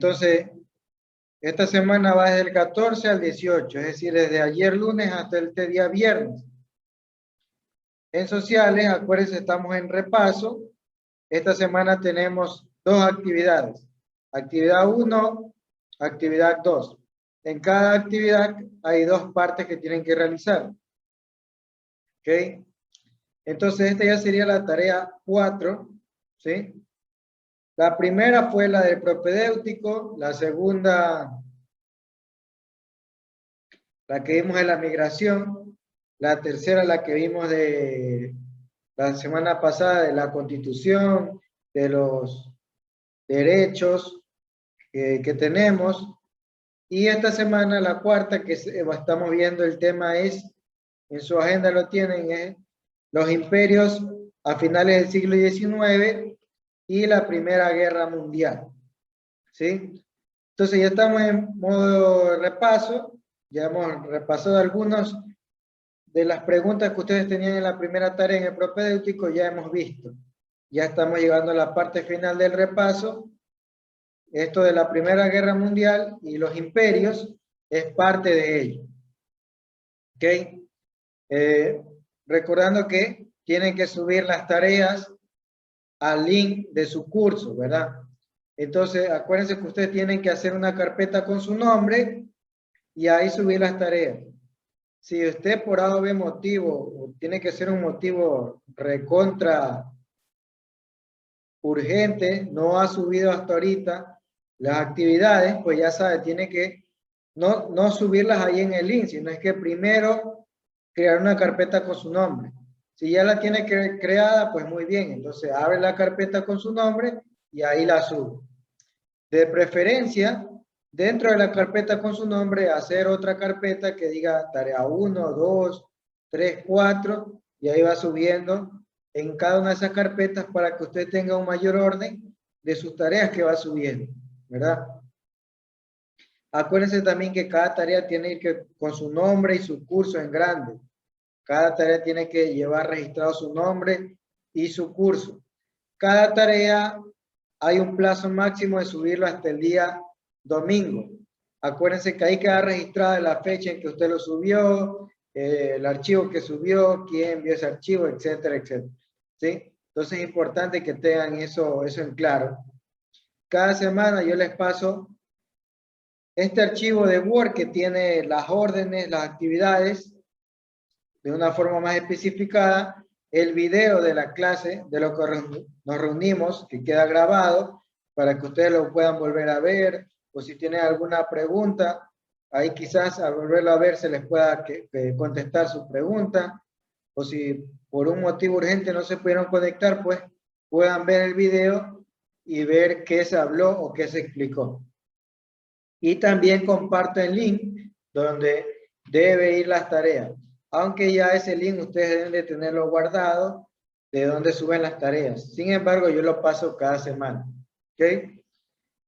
Entonces, esta semana va desde el 14 al 18, es decir, desde ayer lunes hasta este día viernes. En sociales, acuérdense, estamos en repaso. Esta semana tenemos dos actividades. Actividad 1, actividad 2. En cada actividad hay dos partes que tienen que realizar. ¿Ok? Entonces, esta ya sería la tarea 4. ¿Sí? La primera fue la del propedéutico. La segunda, la que vimos de la migración. La tercera, la que vimos de la semana pasada, de la Constitución, de los derechos que tenemos. Y esta semana, la cuarta, que estamos viendo, el tema es, en su agenda lo tienen, es los imperios a finales del siglo XIX y la Primera Guerra Mundial. ¿Sí? Entonces ya estamos en modo repaso, ya hemos repasado algunos de las preguntas que ustedes tenían en la primera tarea en el propedéutico, ya hemos visto. Ya estamos llegando a la parte final del repaso. Esto de la Primera Guerra Mundial y los imperios es parte de ello. ¿Ok? Recordando que tienen que subir las tareas al link de su curso, ¿verdad? Entonces, acuérdense que ustedes tienen que hacer una carpeta con su nombre y ahí subir las tareas. Si usted por A o B motivo, o tiene que ser un motivo recontra urgente, no ha subido hasta ahorita las actividades, pues ya sabe, tiene que no subirlas ahí en el link, sino es que primero crear una carpeta con su nombre. Si ya la tiene creada, pues muy bien, entonces abre la carpeta con su nombre y ahí la sube. De preferencia, dentro de la carpeta con su nombre, hacer otra carpeta que diga tarea 1, 2, 3, 4, y ahí va subiendo en cada una de esas carpetas para que usted tenga un mayor orden de sus tareas que va subiendo, ¿verdad? Acuérdense también que cada tarea tiene que ir con su nombre y su curso en grande. Cada tarea tiene que llevar registrado su nombre y su curso. Cada tarea hay un plazo máximo de subirlo hasta el día domingo. Acuérdense que ahí queda registrada la fecha en que usted lo subió, el archivo que subió, quién envió ese archivo, etcétera, etcétera. ¿Sí? Entonces es importante que tengan eso en claro. Cada semana yo les paso este archivo de Word que tiene las órdenes, las actividades, de una forma más especificada, el video de la clase, de lo que nos reunimos, que queda grabado, para que ustedes lo puedan volver a ver, o si tienen alguna pregunta, ahí quizás al volverlo a ver se les pueda contestar su pregunta, o si por un motivo urgente no se pudieron conectar, pues puedan ver el video y ver qué se habló o qué se explicó. Y también comparto el link donde debe ir las tareas. Aunque ya ese link ustedes deben de tenerlo guardado de donde suben las tareas. Sin embargo, yo lo paso cada semana. ¿Ok?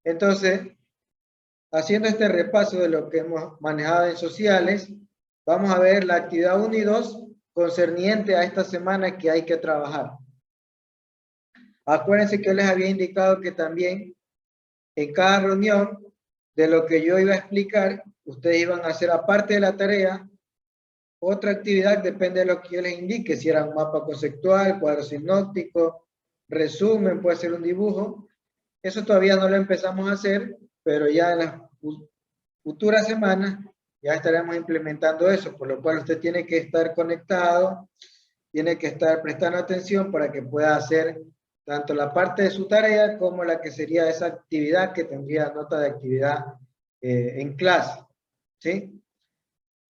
Entonces, haciendo este repaso de lo que hemos manejado en sociales, vamos a ver la actividad 1 y 2 concerniente a esta semana que hay que trabajar. Acuérdense que yo les había indicado que también en cada reunión de lo que yo iba a explicar, ustedes iban a hacer aparte de la tarea, otra actividad, depende de lo que yo les indique, si era un mapa conceptual, cuadro sinóptico, resumen, puede ser un dibujo. Eso todavía no lo empezamos a hacer, pero ya en las futuras semanas ya estaremos implementando eso, por lo cual usted tiene que estar conectado, tiene que estar prestando atención para que pueda hacer tanto la parte de su tarea como la que sería esa actividad que tendría nota de actividad en clase. ¿Sí?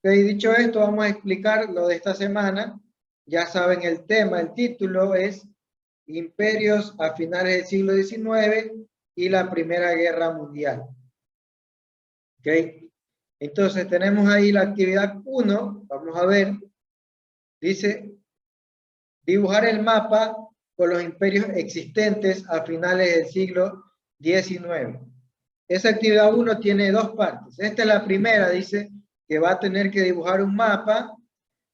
Y dicho esto, vamos a explicar lo de esta semana. Ya saben el tema, el título es Imperios a finales del siglo XIX y la Primera Guerra Mundial. ¿Ok? Entonces tenemos ahí la actividad 1, vamos a ver, dice dibujar el mapa con los imperios existentes a finales del siglo XIX. Esa actividad 1 tiene dos partes. Esta es la primera, dice que va a tener que dibujar un mapa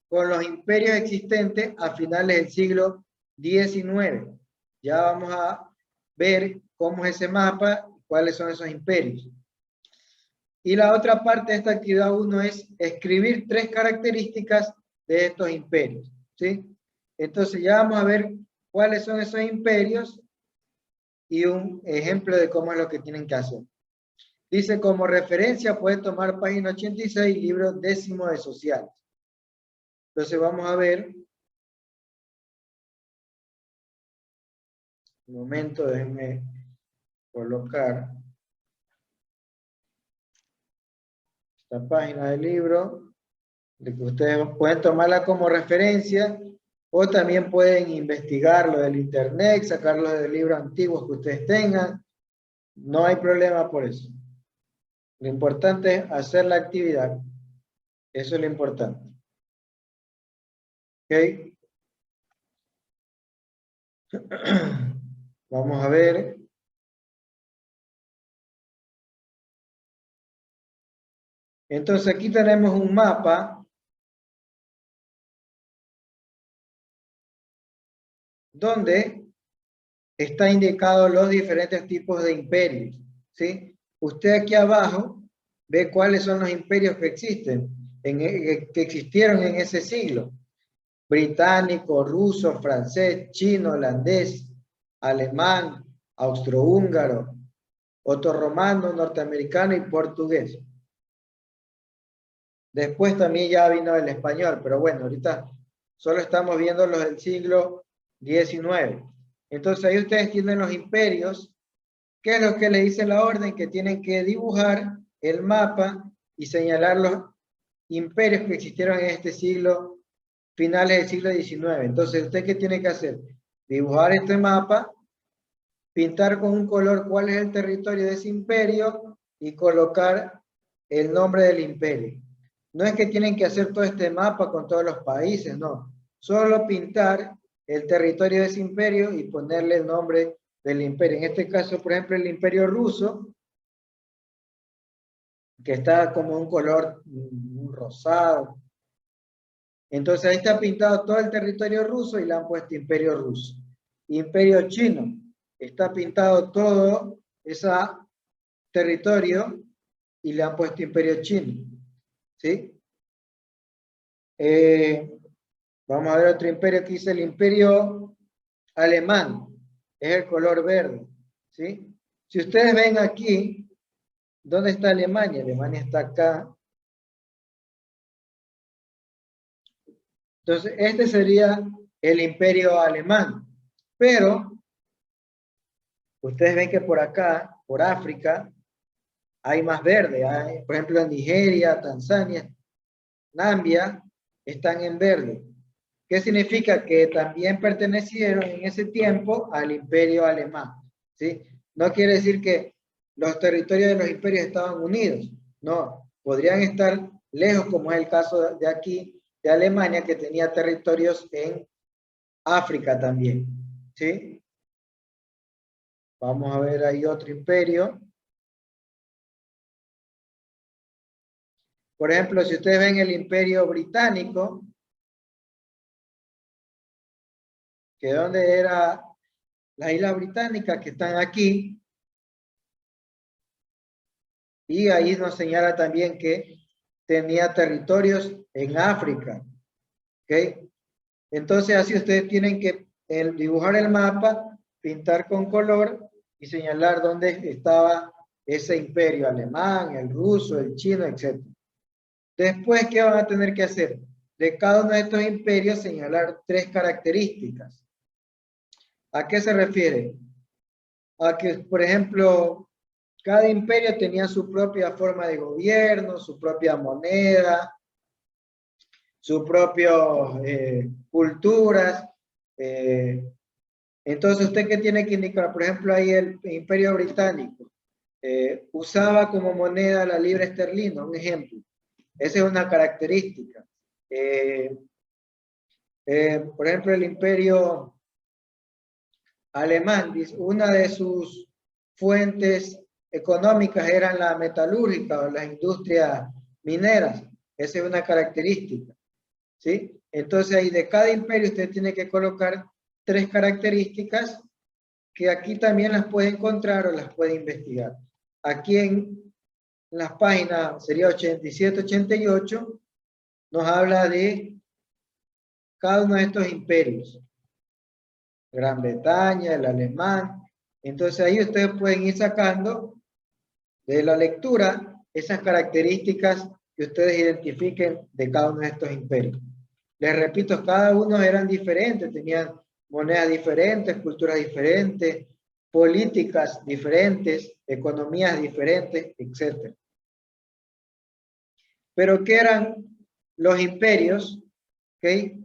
con los imperios existentes a finales del siglo XIX. Ya vamos a ver cómo es ese mapa, cuáles son esos imperios. Y la otra parte de esta actividad 1 es escribir 3 características de estos imperios, ¿sí? Entonces ya vamos a ver cuáles son esos imperios y un ejemplo de cómo es lo que tienen que hacer. Dice, como referencia puede tomar página 86, libro 10º de sociales. Entonces vamos a ver. Un momento, déjenme colocar esta página del libro, de que ustedes pueden tomarla como referencia o también pueden investigarlo del internet, sacarlo de libros antiguos que ustedes tengan. No hay problema por eso. Lo importante es hacer la actividad. Eso es lo importante. ¿Ok? Vamos a ver. Entonces aquí tenemos un mapa donde está indicado los diferentes tipos de imperios, ¿sí? Usted aquí abajo ve cuáles son los imperios que existen, que existieron en ese siglo. Británico, ruso, francés, chino, holandés, alemán, austrohúngaro, otorromano, norteamericano y portugués. Después también ya vino el español, pero bueno, ahorita solo estamos viendo los del siglo XIX. Entonces ahí ustedes tienen los imperios, que es lo que le dice la orden, que tienen que dibujar el mapa y señalar los imperios que existieron en este siglo, finales del siglo XIX. Entonces, ¿usted qué tiene que hacer? Dibujar este mapa, pintar con un color cuál es el territorio de ese imperio y colocar el nombre del imperio. No es que tienen que hacer todo este mapa con todos los países, no. Solo pintar el territorio de ese imperio y ponerle el nombre del imperio. En este caso, por ejemplo, el imperio ruso, que está como un color rosado. Entonces ahí está pintado todo el territorio ruso y le han puesto imperio ruso. Imperio chino, está pintado todo ese territorio y le han puesto imperio chino. ¿Sí? Vamos a ver otro imperio que dice el imperio alemán. Es el color verde. ¿Sí? Si ustedes ven aquí, ¿dónde está Alemania? Alemania está acá. Entonces, este sería el imperio alemán. Pero, ustedes ven que por acá, por África, hay más verde. Hay, por ejemplo, en Nigeria, Tanzania, Nambia, están en verde. ¿Qué significa? Que también pertenecieron en ese tiempo al imperio alemán. ¿Sí? No quiere decir que los territorios de los imperios estaban unidos. No, podrían estar lejos, como es el caso de aquí, de Alemania, que tenía territorios en África también. ¿Sí? Vamos a ver ahí otro imperio. Por ejemplo, si ustedes ven el imperio británico, que donde era las islas británicas que están aquí, y ahí nos señala también que tenía territorios en África. ¿Ok? Entonces así ustedes tienen que dibujar el mapa, pintar con color y señalar dónde estaba ese imperio alemán, el ruso, el chino, etc. Después, ¿qué van a tener que hacer? De cada uno de estos imperios señalar 3 características. ¿A qué se refiere? A que, por ejemplo, cada imperio tenía su propia forma de gobierno, su propia moneda, su propia culturas. Entonces, ¿usted qué tiene que indicar? Por ejemplo, ahí el imperio británico usaba como moneda la libra esterlina, un ejemplo. Esa es una característica. Por ejemplo, el imperio alemán, una de sus fuentes económicas eran la metalúrgica o las industrias mineras. Esa es una característica. ¿Sí? Entonces, ahí de cada imperio usted tiene que colocar 3 características que aquí también las puede encontrar o las puede investigar. aquí en las páginas, sería 87, 88, nos habla de cada uno de estos imperios. Gran Bretaña, el alemán. Entonces ahí ustedes pueden ir sacando de la lectura esas características que ustedes identifiquen de cada uno de estos imperios. Les repito, cada uno eran diferentes, tenían monedas diferentes, culturas diferentes, políticas diferentes, economías diferentes, etc. Pero ¿qué eran los imperios? ¿Okay?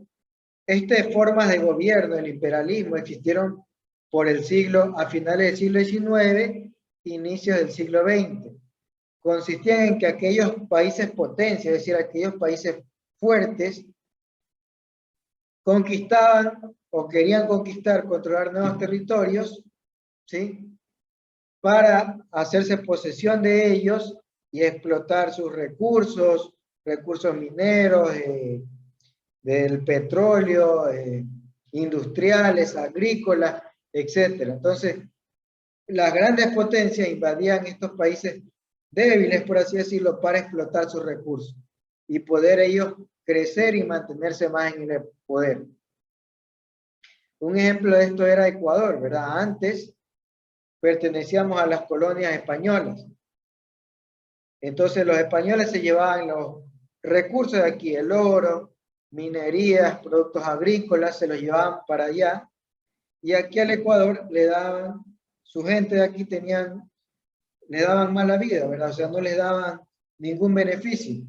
Estas formas de gobierno, el imperialismo, existieron por el siglo, a finales del siglo XIX, inicios del siglo XX. Consistían en que aquellos países potencia, es decir, aquellos países fuertes, conquistaban o querían conquistar, controlar nuevos territorios, ¿sí? Para hacerse posesión de ellos y explotar sus recursos, recursos mineros, del petróleo, industriales, agrícolas, etc. Entonces, las grandes potencias invadían estos países débiles, por así decirlo, para explotar sus recursos y poder ellos crecer y mantenerse más en el poder. Un ejemplo de esto era Ecuador, ¿verdad? Antes pertenecíamos a las colonias españolas. Entonces los españoles se llevaban los recursos de aquí, el oro, minerías, productos agrícolas, se los llevaban para allá. Y aquí al Ecuador le daban, su gente de aquí le daban mala vida, ¿verdad? O sea, no les daban ningún beneficio.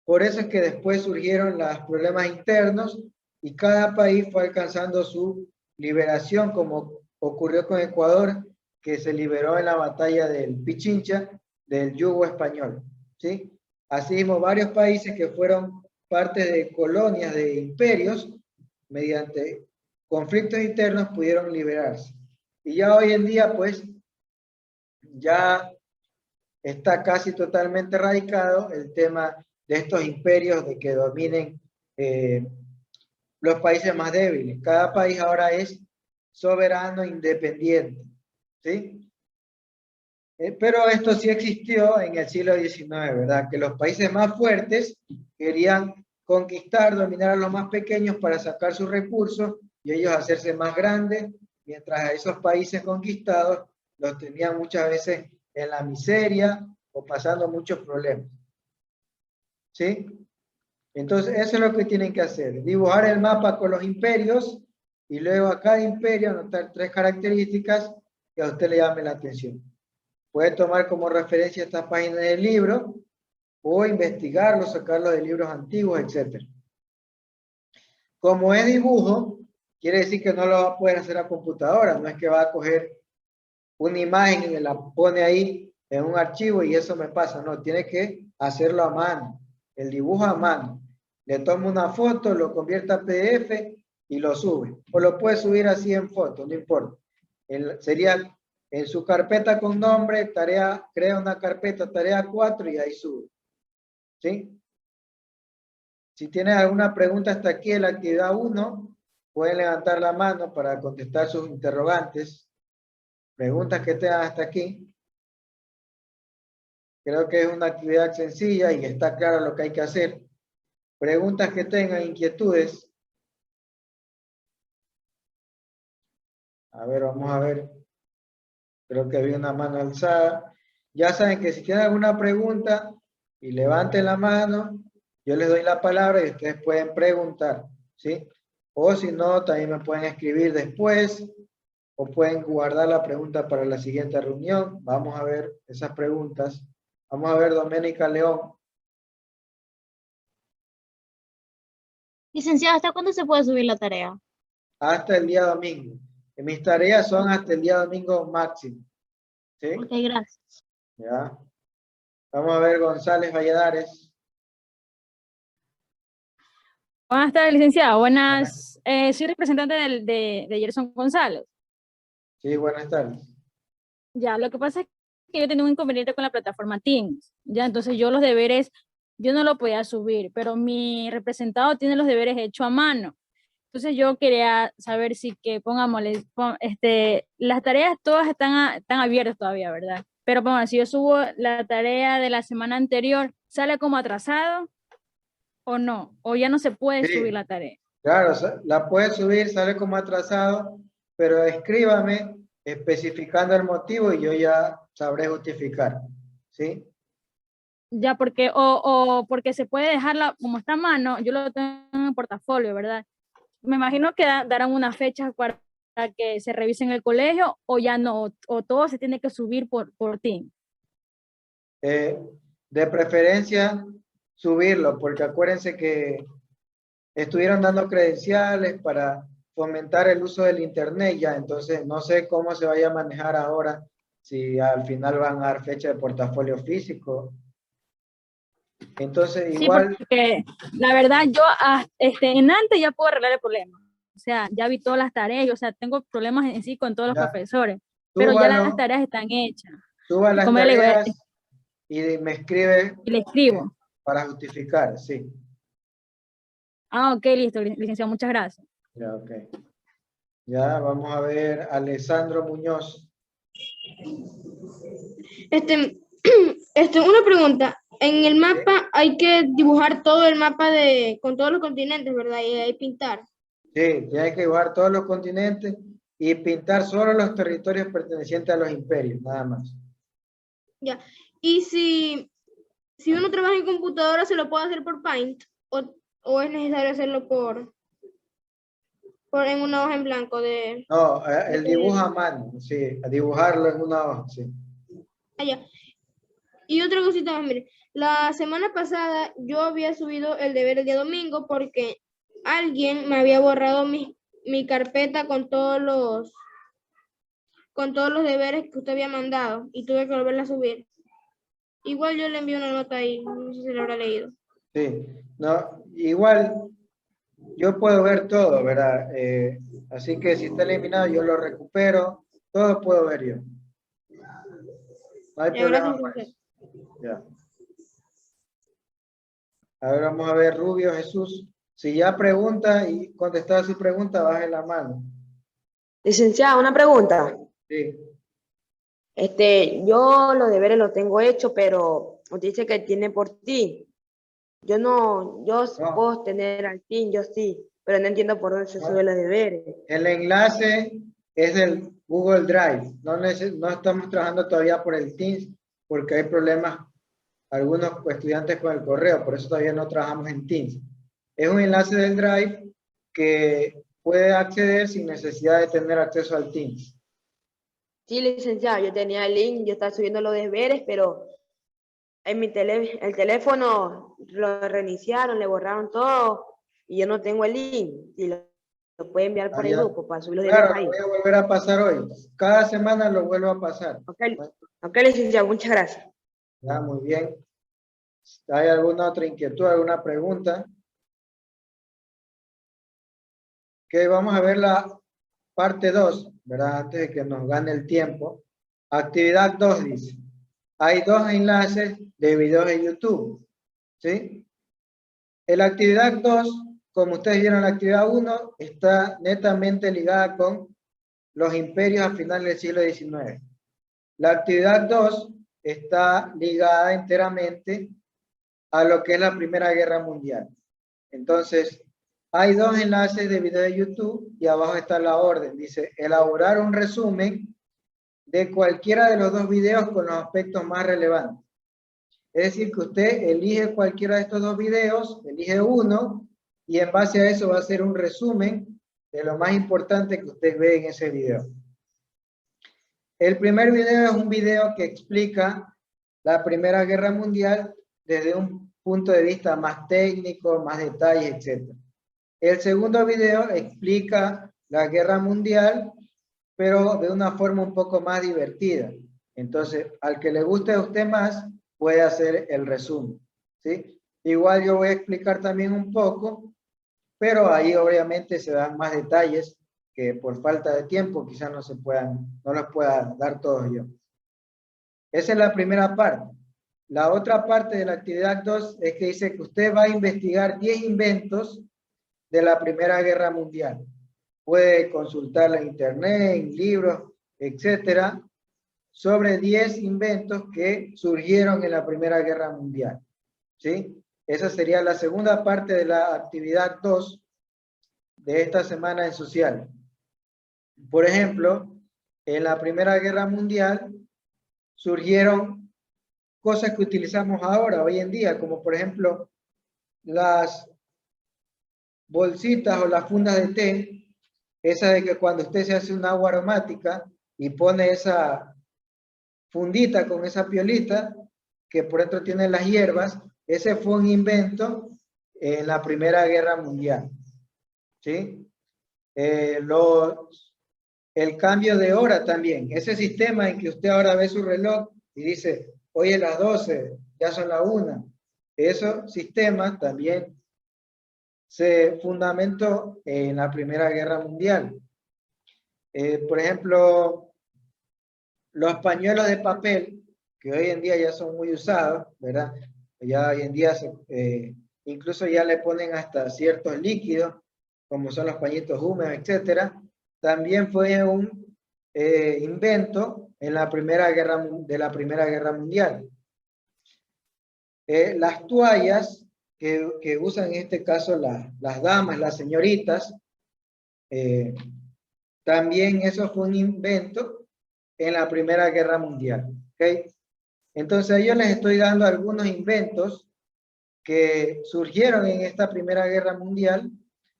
Por eso es que después surgieron los problemas internos y cada país fue alcanzando su liberación, como ocurrió con Ecuador, que se liberó en la batalla del Pichincha, del yugo español, ¿sí? Asimismo, varios países que fueron parte de colonias de imperios, mediante conflictos internos pudieron liberarse. Y ya hoy en día, pues, ya está casi totalmente erradicado el tema de estos imperios de que dominen los países más débiles. Cada país ahora es soberano, independiente, ¿sí? Pero esto sí existió en el siglo XIX, ¿verdad? Que los países más fuertes querían conquistar, dominar a los más pequeños para sacar sus recursos y ellos hacerse más grandes, mientras a esos países conquistados los tenían muchas veces en la miseria o pasando muchos problemas. ¿Sí? Entonces, eso es lo que tienen que hacer. Dibujar el mapa con los imperios y luego a cada imperio anotar 3 características que a usted le llamen la atención. Puede tomar como referencia esta página del libro o investigarlo, sacarlo de libros antiguos, etc. Como es dibujo, quiere decir que no lo va a poder hacer a computadora. No es que va a coger una imagen y me la pone ahí en un archivo y eso me pasa. No, tiene que hacerlo a mano. El dibujo a mano. Le toma una foto, lo convierte a PDF y lo sube. O lo puede subir así en foto, no importa. Sería en su carpeta con nombre, tarea, crea una carpeta, tarea 4 y ahí sube. ¿Sí? Si tienen alguna pregunta hasta aquí en la actividad 1, pueden levantar la mano para contestar sus interrogantes. Preguntas que tengan hasta aquí. Creo que es una actividad sencilla y está claro lo que hay que hacer. Preguntas que tengan, inquietudes. A ver, vamos a ver. Creo que había una mano alzada. Ya saben que si tienen alguna pregunta y levanten la mano, yo les doy la palabra y ustedes pueden preguntar, ¿sí? O si no, también me pueden escribir después o pueden guardar la pregunta para la siguiente reunión. Vamos a ver esas preguntas. Vamos a ver, Doménica León. Licenciado, ¿hasta cuándo se puede subir la tarea? Hasta el día domingo. Mis tareas son hasta el día domingo máximo. ¿Sí? Ok, gracias. Ya. Vamos a ver, González Valladares. Buenas tardes, licenciado. Buenas. Soy representante de Gerson González. Sí, buenas tardes. Ya, lo que pasa es que yo tenía un inconveniente con la plataforma Teams. Ya, entonces yo los deberes, yo no lo podía subir, pero mi representado tiene los deberes hechos a mano. Entonces yo quería saber si que pongámosle, las tareas todas están abiertas todavía, ¿verdad? Pero bueno, si yo subo la tarea de la semana anterior, ¿sale como atrasado o no? ¿O ya no se puede Sí, subir la tarea? claro, la puede subir, sale como atrasado, pero escríbame especificando el motivo y yo ya sabré justificar, ¿sí? Ya, porque, o porque se puede dejarla como está a mano, yo lo tengo en el portafolio, ¿verdad? Me imagino que darán una fecha para que se revise en el colegio o ya no, o todo se tiene que subir por Team. Eh, de preferencia, subirlo, porque acuérdense que estuvieron dando credenciales para fomentar el uso del Internet ya, entonces no sé cómo se vaya a manejar ahora, si al final van a dar fecha de portafolio físico. Entonces, Sí, igual, porque la verdad yo en antes ya puedo arreglar el problema. O sea, ya vi todas las tareas, o sea, tengo problemas en sí con todos los ya, profesores, pero ya las súbalo, tareas están hechas. suba Y las como ya le digo, tareas y me escribe y le escribo. para justificar, sí. Ah, ok, listo, licenciado, muchas gracias. Ya, ok. Ya, vamos a ver, Alessandro Muñoz. Este, una pregunta. En el Sí, mapa hay que dibujar todo el mapa con todos los continentes, ¿verdad? Y ahí pintar. sí, tiene que dibujar todos los continentes y pintar solo los territorios pertenecientes a los imperios, nada más. Ya. Y si uno trabaja en computadora, ¿se lo puede hacer por Paint? ¿O es necesario hacerlo en una hoja en blanco No, el dibujo a mano, sí, a dibujarlo en una hoja, sí. allá? Y otra cosita más, mire. La semana pasada yo había subido el deber el día domingo porque alguien me había borrado mi carpeta con todos los deberes que usted había mandado y tuve que volverla a subir. Igual yo le envié una nota ahí, no sé si lo habrá leído. Sí, no, igual yo puedo ver todo, ¿verdad? Así que si está eliminado yo lo recupero, todo puedo ver yo. No hay Ya, problema gracias, por licenciado. eso. Ya. Ahora vamos a ver, Rubio Jesús. Si ya pregunta y contestar su pregunta, baje la mano. Licenciada, una pregunta. Sí. Yo los deberes los tengo hechos, pero usted dice que tiene por ti. Yo no, yo No, puedo tener al team, yo sí, pero no entiendo por dónde se no. suben los deberes. El enlace es el Google Drive. No estamos trabajando todavía por el Teams porque hay problemas, algunos estudiantes con el correo, por eso todavía no trabajamos en Teams. Es un enlace del Drive que puede acceder sin necesidad de tener acceso al Teams. Sí, licenciada, yo tenía el link, yo estaba subiendo los deberes, pero en el teléfono lo reiniciaron, le borraron todo y yo no tengo el link. Y lo puede enviar por el Allá. grupo para subir los deberes Claro, lo ahí. voy a volver a pasar hoy. Cada semana lo vuelvo a pasar. Ok, ok, licenciada, muchas gracias. Ya, muy bien. ¿Hay alguna otra inquietud, alguna pregunta? Que vamos a ver la parte 2, ¿verdad? Antes de que nos gane el tiempo. Actividad 2 dice. Hay dos enlaces de videos de YouTube. ¿Sí? En la actividad 2, como ustedes vieron, la actividad 1 está netamente ligada con los imperios a finales del siglo XIX. La actividad 2 está ligada enteramente a lo que es la Primera Guerra Mundial. Entonces, hay dos enlaces de video de YouTube y abajo está la orden. Dice, elaborar un resumen de cualquiera de los dos videos con los aspectos más relevantes. Es decir, que usted elige cualquiera de estos dos videos, elige uno, y en base a eso va a hacer un resumen de lo más importante que usted ve en ese video. El primer video es un video que explica la Primera Guerra Mundial desde un punto de vista más técnico, más detalles, etc. El segundo video explica la Guerra Mundial, pero de una forma un poco más divertida. Entonces, al que le guste a usted más, puede hacer el resumen, ¿sí? Igual yo voy a explicar también un poco, pero ahí obviamente se dan más detalles que por falta de tiempo quizás no los pueda dar todos yo. Esa es la primera parte. La otra parte de la actividad 2 es que dice que usted va a investigar 10 inventos de la Primera Guerra Mundial. Puede consultarla en internet, en libros, etcétera, sobre 10 inventos que surgieron en la Primera Guerra Mundial. ¿Sí? Esa sería la segunda parte de la actividad 2 de esta semana en social. Por ejemplo, en la Primera Guerra Mundial surgieron cosas que utilizamos ahora, hoy en día, como por ejemplo las bolsitas o las fundas de té, esa de que cuando usted se hace un agua aromática y pone esa fundita con esa piolita que por dentro tiene las hierbas, ese fue un invento en la Primera Guerra Mundial. ¿Sí? El cambio de hora también, ese sistema en que usted ahora ve su reloj y dice, hoy es las 12, ya son las 1, esos sistemas también se fundamentó en la Primera Guerra Mundial. Por ejemplo, los pañuelos de papel, que hoy en día ya son muy usados, ¿verdad? Ya hoy en día incluso ya le ponen hasta ciertos líquidos, como son los pañitos húmedos, etcétera. También fue un invento en la Primera Guerra Mundial. Las toallas que usan en este caso las damas, las señoritas, también eso fue un invento en la Primera Guerra Mundial. ¿Okay? Entonces yo les estoy dando algunos inventos que surgieron en esta Primera Guerra Mundial.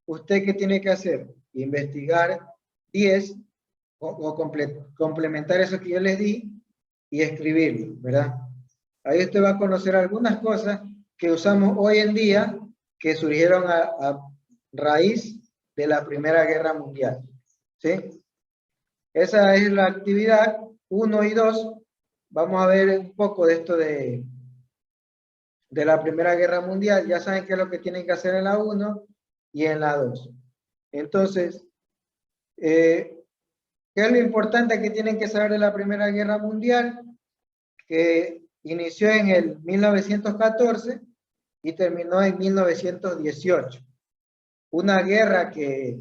¿Usted qué tiene que hacer? Investigar 10 o complementar eso que yo les di y escribirlo, ¿verdad? Ahí usted va a conocer algunas cosas que usamos hoy en día que surgieron a raíz de la Primera Guerra Mundial. ¿Sí? Esa es la actividad 1 y 2. Vamos a ver un poco de esto de la Primera Guerra Mundial. Ya saben qué es lo que tienen que hacer en la 1 y en la 2. Entonces, ¿qué es lo importante que tienen que saber de la Primera Guerra Mundial? Que inició en el 1914 y terminó en 1918. Una guerra que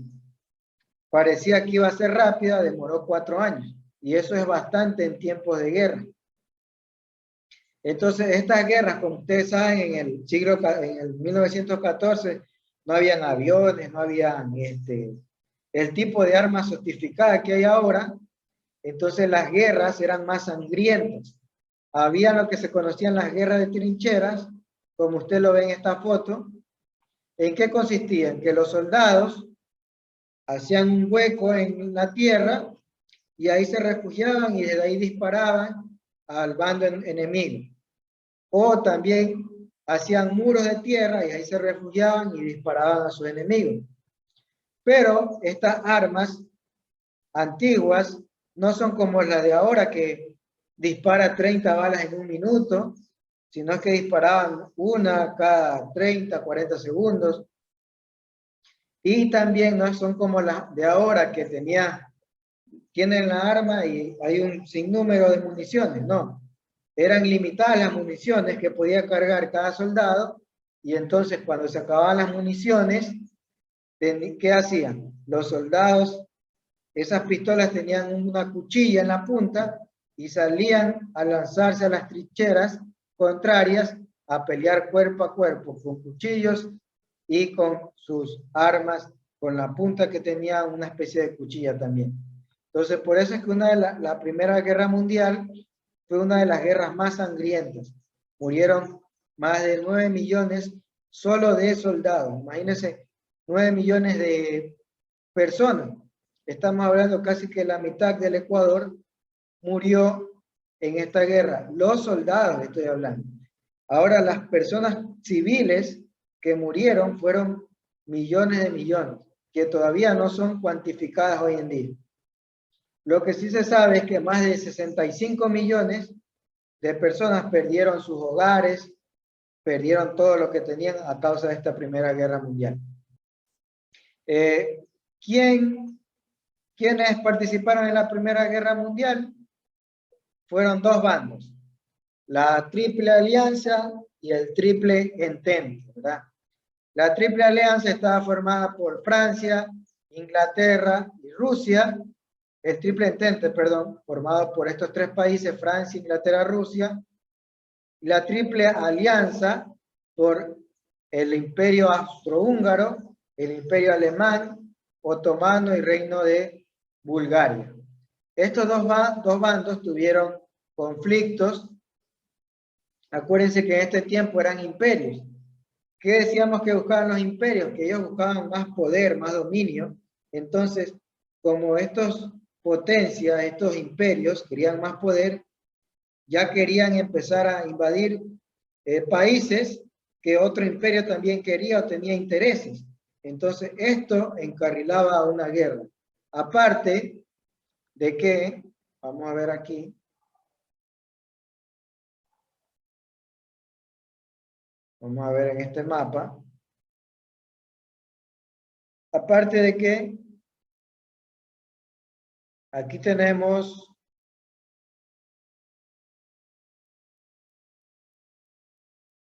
parecía que iba a ser rápida, demoró 4 años. Y eso es bastante en tiempos de guerra. Entonces, estas guerras, como ustedes saben, en el 1914 no habían aviones, no habían el tipo de armas sofisticadas que hay ahora. Entonces, las guerras eran más sangrientas. Había lo que se conocían las guerras de trincheras, como usted lo ve en esta foto. ¿En qué consistían? Que los soldados hacían un hueco en la tierra y ahí se refugiaban y desde ahí disparaban al bando enemigo. O también hacían muros de tierra y ahí se refugiaban y disparaban a sus enemigos. Pero estas armas antiguas no son como las de ahora que dispara 30 balas en un minuto, sino que disparaban una cada 30, 40 segundos. Y también no son como las de ahora que tienen la arma y hay un sinnúmero de municiones, no. Eran limitadas las municiones que podía cargar cada soldado y entonces cuando se acababan las municiones, ¿qué hacían? Los soldados, esas pistolas tenían una cuchilla en la punta y salían a lanzarse a las trincheras contrarias a pelear cuerpo a cuerpo con cuchillos y con sus armas, con la punta que tenía una especie de cuchilla también. Entonces, por eso es que la Primera Guerra Mundial fue una de las guerras más sangrientas. Murieron más de 9 millones solo de soldados. Imagínense, 9 millones de personas. Estamos hablando casi que la mitad del Ecuador murió en esta guerra. Los soldados, estoy hablando. Ahora, las personas civiles que murieron fueron millones de millones, que todavía no son cuantificadas hoy en día. Lo que sí se sabe es que más de 65 millones de personas perdieron sus hogares, perdieron todo lo que tenían a causa de esta Primera Guerra Mundial. ¿Quiénes participaron en la Primera Guerra Mundial? Fueron dos bandos, la Triple Alianza y el Triple Entente, ¿verdad? La Triple Alianza estaba formada por Francia, Inglaterra y Rusia, el triple entente, perdón, formado por estos tres países, Francia, Inglaterra, Rusia, y la triple alianza por el imperio austrohúngaro, el imperio alemán, otomano y reino de Bulgaria. Estos dos bandos tuvieron conflictos. Acuérdense que en este tiempo eran imperios. ¿Qué decíamos que buscaban los imperios? Que ellos buscaban más poder, más dominio. Entonces, como estos potencias, estos imperios querían más poder, ya querían empezar a invadir países que otro imperio también quería o tenía intereses. Entonces, esto encarrilaba a una guerra. Aparte de que, vamos a ver aquí, vamos a ver en este mapa, aparte de que aquí tenemos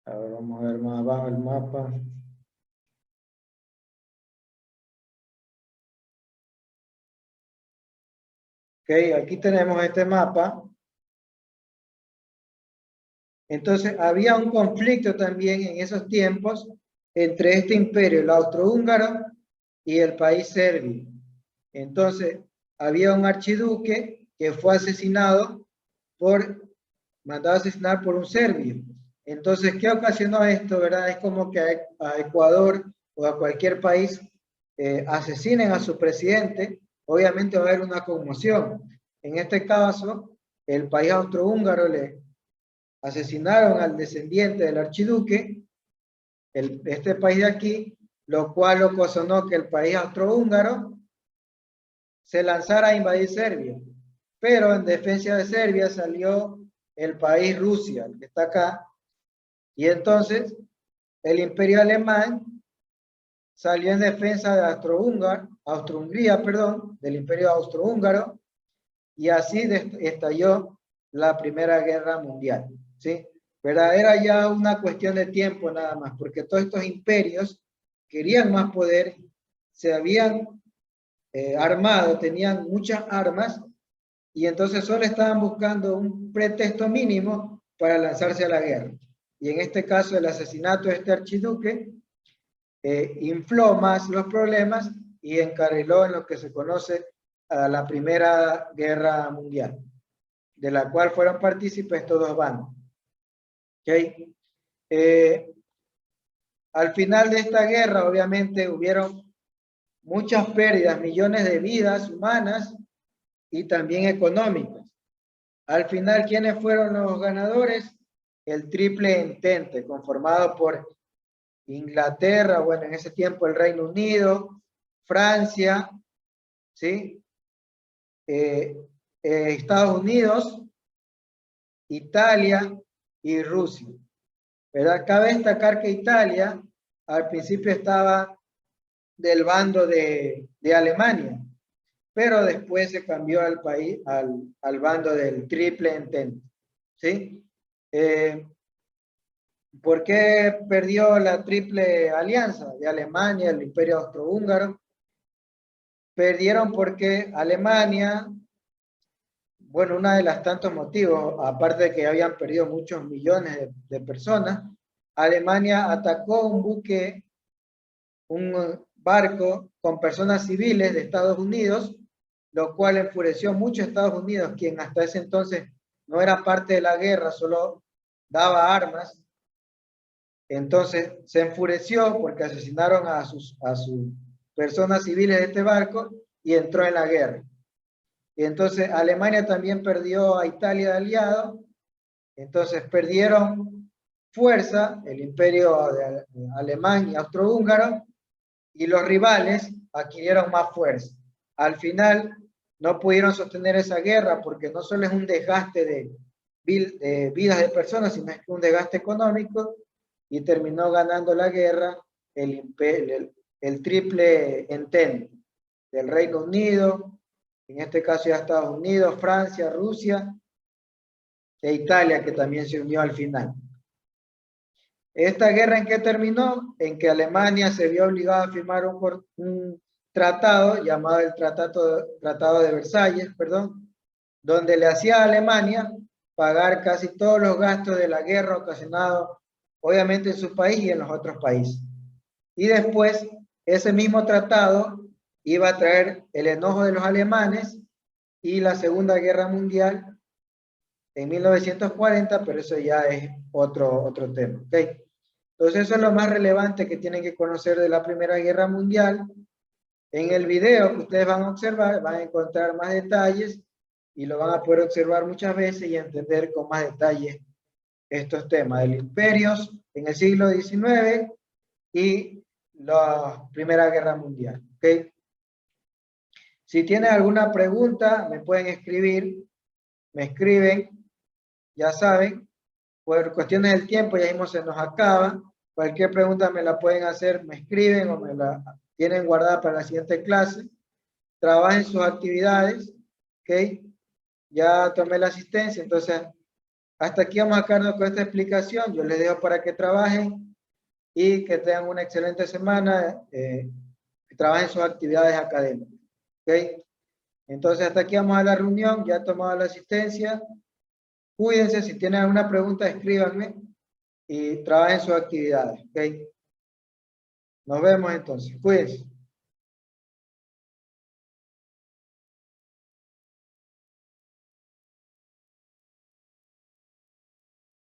a ver, vamos a ver más abajo el mapa. Ok, aquí tenemos este mapa. Entonces, había un conflicto también en esos tiempos entre este imperio, el austrohúngaro, y el país serbio. Entonces, había un archiduque que fue asesinado mandado a asesinar por un serbio. Entonces, ¿qué ocasionó esto, verdad? Es como que a Ecuador o a cualquier país asesinen a su presidente, obviamente va a haber una conmoción. En este caso, el país austrohúngaro le asesinaron al descendiente del archiduque, este país de aquí, lo cual ocasionó que el país austrohúngaro se lanzara a invadir Serbia. Pero en defensa de Serbia salió el país Rusia, el que está acá, y entonces el imperio alemán salió en defensa de Austro-Hungría, del imperio austrohúngaro, y así estalló la Primera Guerra Mundial, ¿sí? Pero era ya una cuestión de tiempo nada más, porque todos estos imperios querían más poder, se habían armado, tenían muchas armas, y entonces solo estaban buscando un pretexto mínimo para lanzarse a la guerra. Y en este caso el asesinato de este archiduque infló más los problemas y encarriló en lo que se conoce a la Primera Guerra Mundial, de la cual fueron partícipes estos dos bandos. ¿Okay? Al final de esta guerra, obviamente, hubieron muchas pérdidas, millones de vidas humanas y también económicas. Al final, ¿quiénes fueron los ganadores? El Triple Entente, conformado por Inglaterra, bueno, en ese tiempo el Reino Unido, Francia, ¿sí? Estados Unidos, Italia y Rusia. ¿Verdad? Cabe destacar que Italia al principio estaba del bando de Alemania, pero después se cambió al país, al bando del Triple Entente. ¿Sí? ¿Por qué perdió la Triple Alianza de Alemania, el Imperio Austrohúngaro? Perdieron porque Alemania, bueno, uno de los tantos motivos, aparte de que habían perdido muchos millones de personas, Alemania atacó un barco con personas civiles de Estados Unidos, lo cual enfureció mucho a Estados Unidos, quien hasta ese entonces no era parte de la guerra, solo daba armas. Entonces se enfureció porque asesinaron a sus personas civiles de este barco y entró en la guerra. Y entonces Alemania también perdió a Italia de aliado, entonces perdieron fuerza el imperio alemán y austrohúngaro, y los rivales adquirieron más fuerza. Al final no pudieron sostener esa guerra porque no solo es un desgaste de vidas de personas, sino es un desgaste económico, y terminó ganando la guerra el Triple Entente del Reino Unido, en este caso ya Estados Unidos, Francia, Rusia e Italia, que también se unió al final. ¿Esta guerra en qué terminó? En que Alemania se vio obligada a firmar un tratado llamado el Tratado de Versalles, perdón, donde le hacía a Alemania pagar casi todos los gastos de la guerra ocasionado obviamente en su país y en los otros países. Y después, ese mismo tratado iba a traer el enojo de los alemanes y la Segunda Guerra Mundial en 1940, pero eso ya es otro tema. ¿Okay? Entonces eso es lo más relevante que tienen que conocer de la Primera Guerra Mundial. En el video que ustedes van a observar, van a encontrar más detalles y lo van a poder observar muchas veces y entender con más detalle estos temas de los imperios en el siglo XIX y la Primera Guerra Mundial. ¿Okay? Si tienen alguna pregunta, me pueden escribir, me escriben, ya saben, por cuestiones del tiempo ya mismo se nos acaba. Cualquier pregunta me la pueden hacer, me escriben o me la tienen guardada para la siguiente clase. Trabajen sus actividades, ¿ok? Ya tomé la asistencia, entonces hasta aquí vamos a quedarnos con esta explicación. Yo les dejo para que trabajen y que tengan una excelente semana, que trabajen sus actividades académicas, ¿ok? Entonces hasta aquí vamos a la reunión, ya he tomado la asistencia. Cuídense, si tienen alguna pregunta escríbanme y trabajen sus actividades, ¿ok? Nos vemos entonces, cuídense.